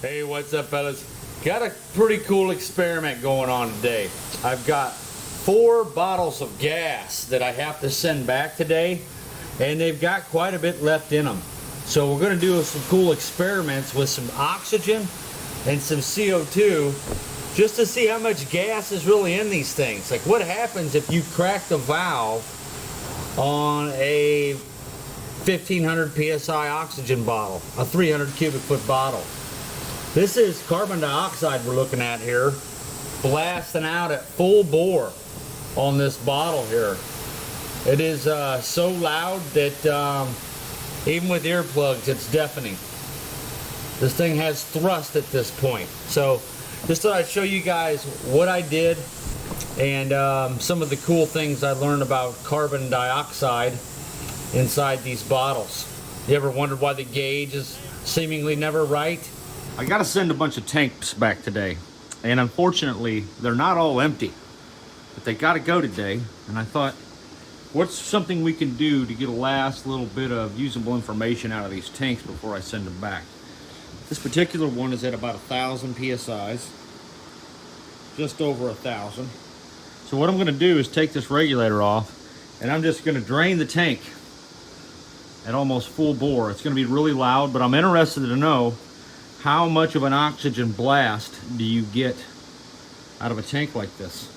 Hey, what's up, fellas? Got a pretty cool experiment going on today. I've got 4 bottles of gas that I have to send back today, and they've got quite a bit left in them. So we're going to do some cool experiments with some oxygen and some CO2 just to see how much gas is really in these things. Like, what happens if you crack the valve on a 1500 psi oxygen bottle, a 300 cubic foot bottle? This is carbon dioxide we're looking at here, blasting out at full bore on this bottle here. It is so loud that even with earplugs, it's deafening. This thing has thrust at this point. So just thought I'd show you guys what I did and some of the cool things I learned about carbon dioxide inside these bottles. You ever wondered why the gauge is seemingly never right? I gotta send a bunch of tanks back today, and unfortunately they're not all empty, but they gotta go today. And I thought, what's something we can do to get a last little bit of usable information out of these tanks before I send them back? This particular one is at about 1,000 psi's, just over 1,000. So what I'm gonna do is take this regulator off, and I'm just gonna drain the tank at almost full bore. It's gonna be really loud, but I'm interested to know how much of an oxygen blast do you get out of a tank like this?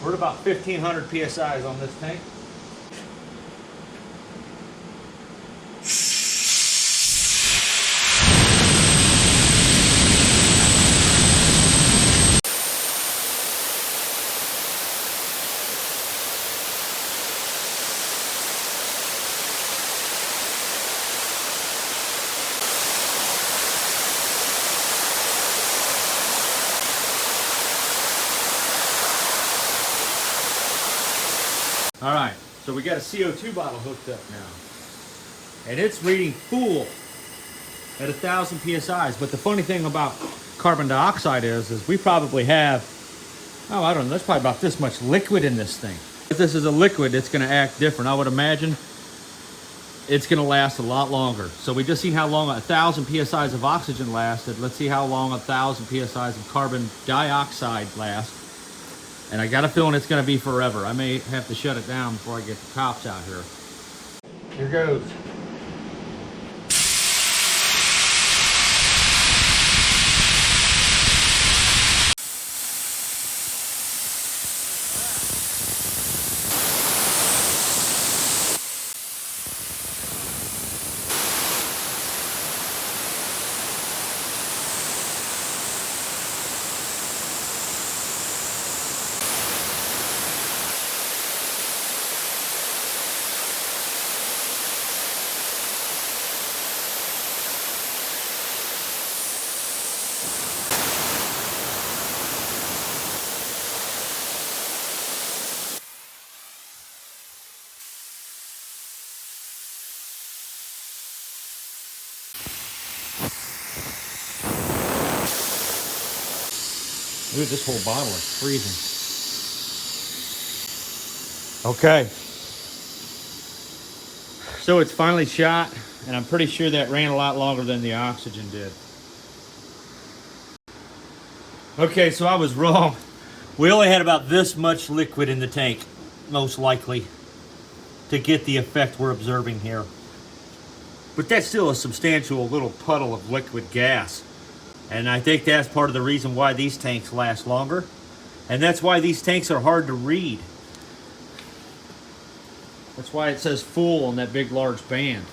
We're at about 1,500 psi's on this tank. All right, so we got a CO2 bottle hooked up now, and it's reading full at 1,000 psi's. But the funny thing about carbon dioxide is we probably have, I don't know, there's probably about this much liquid in this thing. If this is a liquid, it's going to act different. I would imagine it's going to last a lot longer. So we just seen how long 1,000 psi's of oxygen lasted. Let's see how long 1,000 psi's of carbon dioxide lasts. And I got a feeling it's going to be forever. I may have to shut it down before I get the cops out here. Here goes. Dude, this whole bottle is freezing. Okay. So it's finally shot, and I'm pretty sure that ran a lot longer than the oxygen did. Okay, so I was wrong. We only had about this much liquid in the tank, most likely, to get the effect we're observing here. But that's still a substantial little puddle of liquid gas. And I think that's part of the reason why these tanks last longer. And that's why these tanks are hard to read. That's why it says full on that big large band.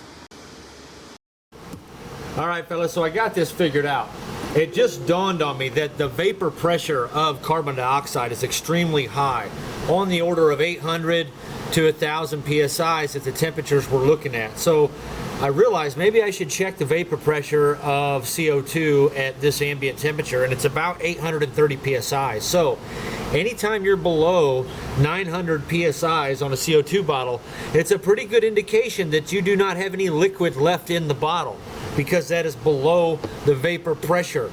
All right, fellas, so I got this figured out. it just dawned on me that the vapor pressure of carbon dioxide is extremely high, on the order of 800 to 1,000 psi's at the temperatures we're looking at. So I realized maybe I should check the vapor pressure of CO2 at this ambient temperature, and it's about 830 psi. So anytime you're below 900 psi's on a CO2 bottle, it's a pretty good indication that you do not have any liquid left in the bottle, because that is below the vapor pressure.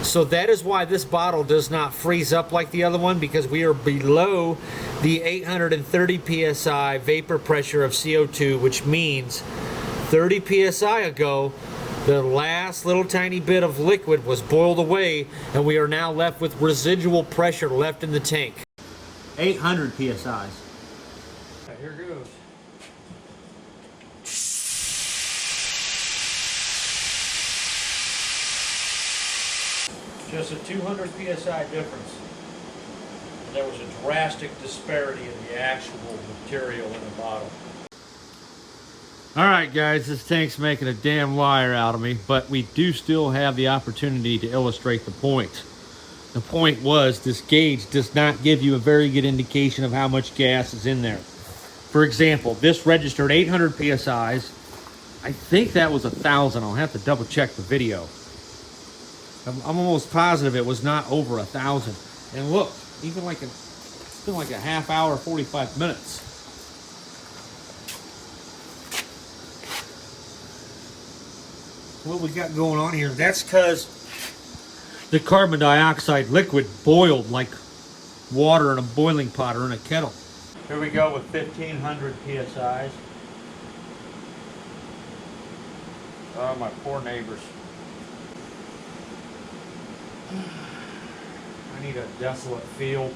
So that is why this bottle does not freeze up like the other one, because we are below the 830 psi vapor pressure of CO2, which means 30 psi ago, the last little tiny bit of liquid was boiled away, and we are now left with residual pressure left in the tank. 800 psi's. Right, here goes. Just a 200 psi difference. And there was a drastic disparity in the actual material in the bottle. Alright guys, this tank's making a damn liar out of me, but we do still have the opportunity to illustrate the point. The point was, this gauge does not give you a very good indication of how much gas is in there. For example, this registered 800 psi's. I think that was 1,000. I'll have to double check the video. I'm almost positive it was not over 1,000. And look, even like it's been like a half hour, 45 minutes. What we got going on here, that's because the carbon dioxide liquid boiled like water in a boiling pot or in a kettle. Here we go with 1,500 psi's. Oh, my poor neighbors. I need a desolate field.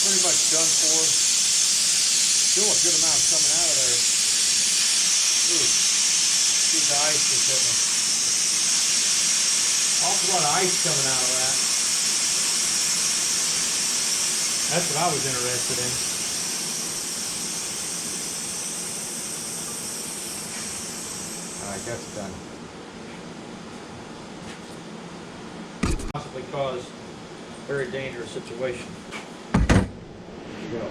Pretty much done for. Still a good amount coming out of there. Ooh, see the ice just hitting me. Awful lot of ice coming out of that. That's what I was interested in. Alright, that's done. Possibly cause a very dangerous situation. Go.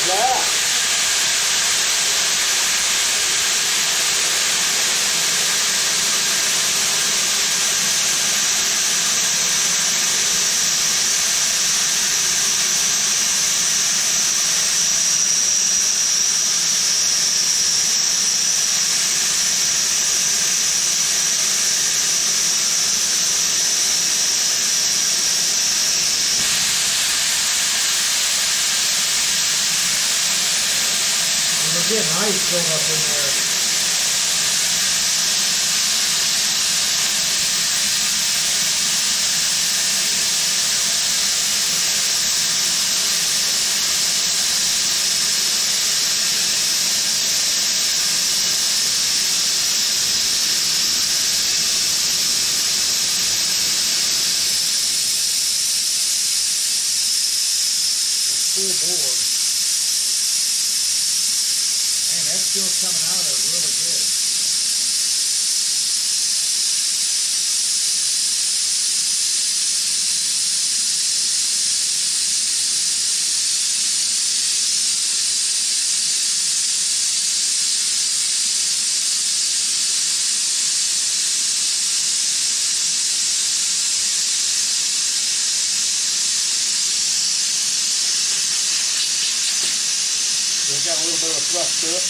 that? We're getting ice built up in there. Full bore. Man, that's still coming out of there really good. We've got a little bit of a thrust to it.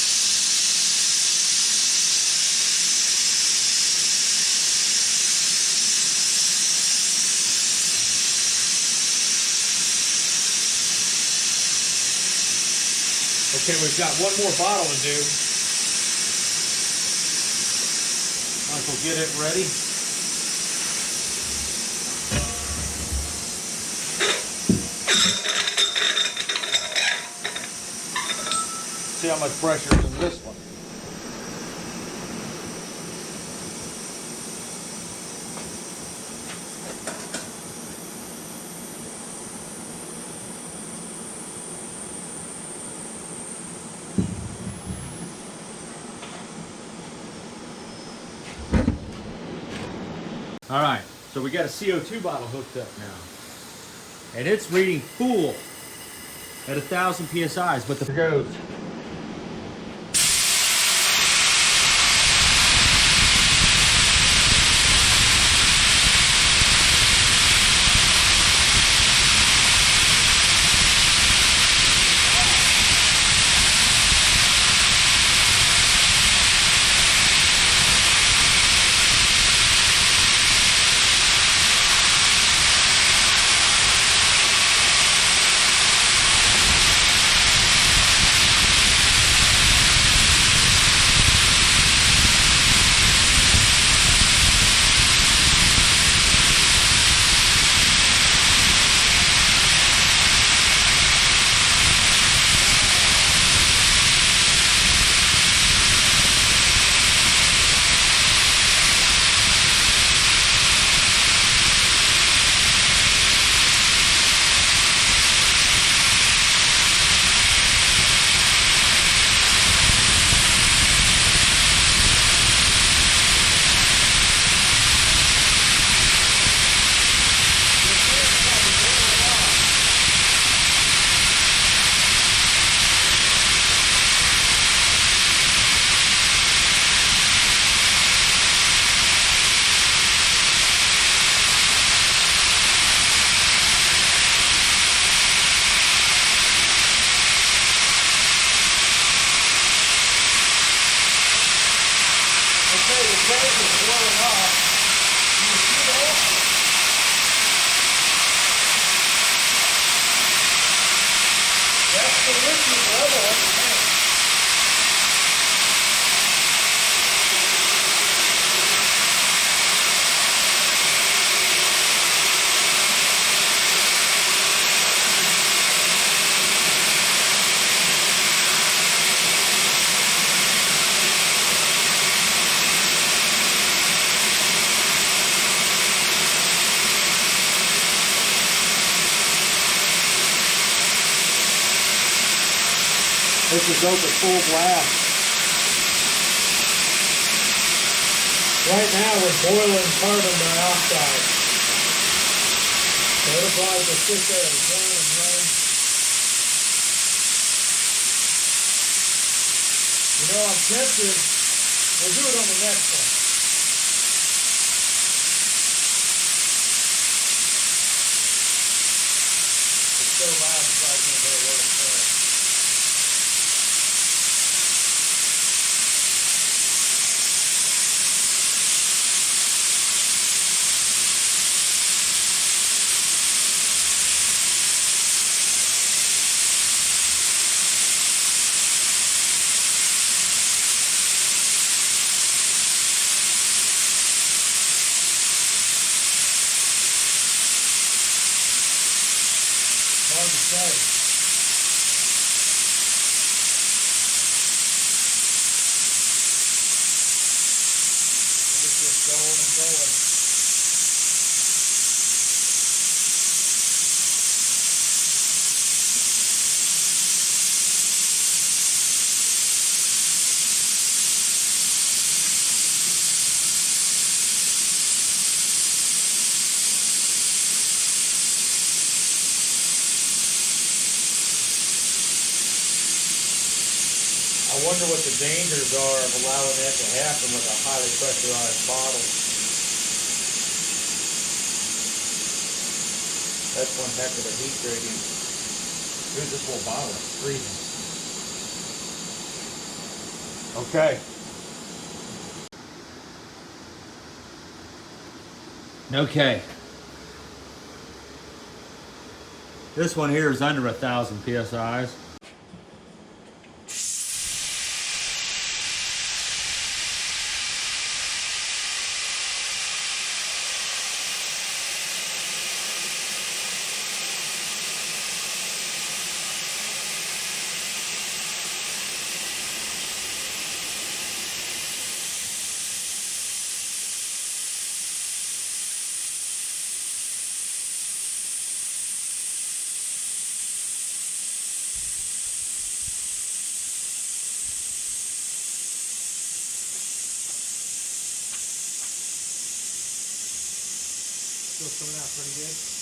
Okay, we've got one more bottle to do. Michael, get it ready. See how much pressure is in this one. All right, so we got a CO2 bottle hooked up now. And it's reading full at 1,000 PSIs, but the goes. This is open full blast. Right now we're boiling carbon dioxide. So it'll probably just sit there and drain and drain. No, I'm tempted. We'll do it on the next one. It's so loud, it's like can't hear what it's saying. Hard to say. It's just going and going. I wonder what the dangers are of allowing that to happen with a highly pressurized bottle. That's one heck of a heat gradient. Here's this whole bottle. It's freezing. Okay. Okay. This one here is under 1,000 PSIs. Still coming out pretty good.